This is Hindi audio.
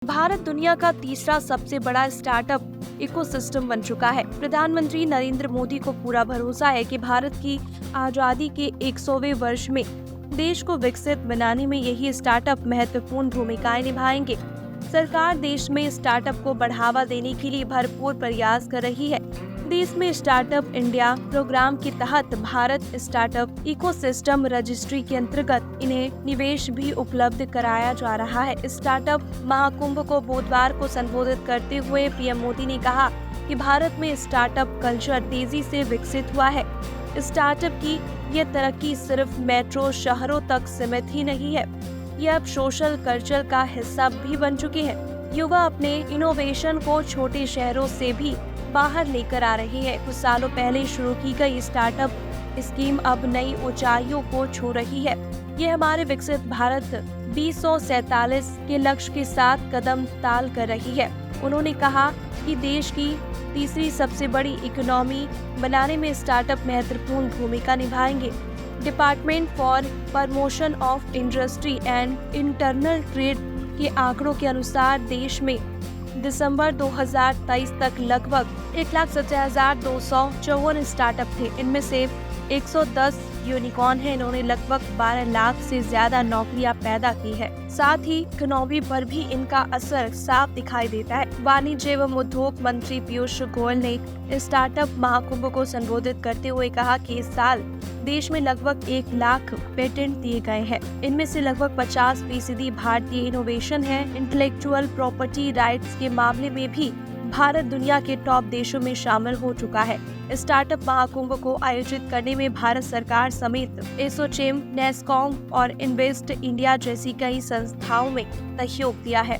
भारत दुनिया का तीसरा सबसे बड़ा स्टार्टअप इकोसिस्टम बन चुका है। प्रधानमंत्री नरेंद्र मोदी को पूरा भरोसा है कि भारत की आजादी के 100वें वर्ष में देश को विकसित बनाने में यही स्टार्टअप महत्वपूर्ण भूमिकाएं निभाएंगे। सरकार देश में स्टार्टअप को बढ़ावा देने के लिए भरपूर प्रयास कर रही है। देश में स्टार्टअप इंडिया प्रोग्राम के तहत भारत स्टार्टअप इकोसिस्टम रजिस्ट्री के अंतर्गत इन्हें निवेश भी उपलब्ध कराया जा रहा है। स्टार्टअप महाकुंभ को बुधवार को संबोधित करते हुए पीएम मोदी ने कहा कि भारत में स्टार्टअप कल्चर तेजी से विकसित हुआ है। स्टार्टअप की यह तरक्की सिर्फ मेट्रो शहरों तक सीमित ही नहीं है, यह अब सोशल कल्चर का हिस्सा भी बन चुके हैं। युवा अपने इनोवेशन को छोटे शहरों से भी बाहर लेकर आ रही है। कुछ सालों पहले शुरू की गई स्टार्टअप स्कीम अब नई ऊंचाइयों को छू रही है। ये हमारे विकसित भारत 2047 के लक्ष्य के साथ कदम ताल कर रही है। उन्होंने कहा कि देश की तीसरी सबसे बड़ी इकोनॉमी बनाने में स्टार्टअप महत्वपूर्ण भूमिका निभाएंगे। Department for promotion of industry and internal trade के आंकड़ों के अनुसार देश में दिसंबर 2023 तक लगभग 1,70,254 स्टार्टअप थे। इनमें से 110 यूनिकॉर्न हैं। इन्होंने लगभग 12 लाख से ज्यादा नौकरियां पैदा की है। साथ ही इकोनॉमी पर भी इनका असर साफ दिखाई देता है। वाणिज्य एवं उद्योग मंत्री पीयूष गोयल ने स्टार्टअप महाकुंभ को संबोधित करते हुए कहा कि इस साल देश में लगभग 1 लाख पेटेंट दिए गए हैं। इनमें से लगभग 50% भारतीय इनोवेशन है। इंटेलेक्चुअल प्रॉपर्टी राइट्स के मामले में भी भारत दुनिया के टॉप देशों में शामिल हो चुका है। स्टार्टअप महाकुंभ को आयोजित करने में भारत सरकार समेत एसोचेम, नेस्कॉम और इन्वेस्ट इंडिया जैसी कई संस्थाओं में सहयोग दिया है।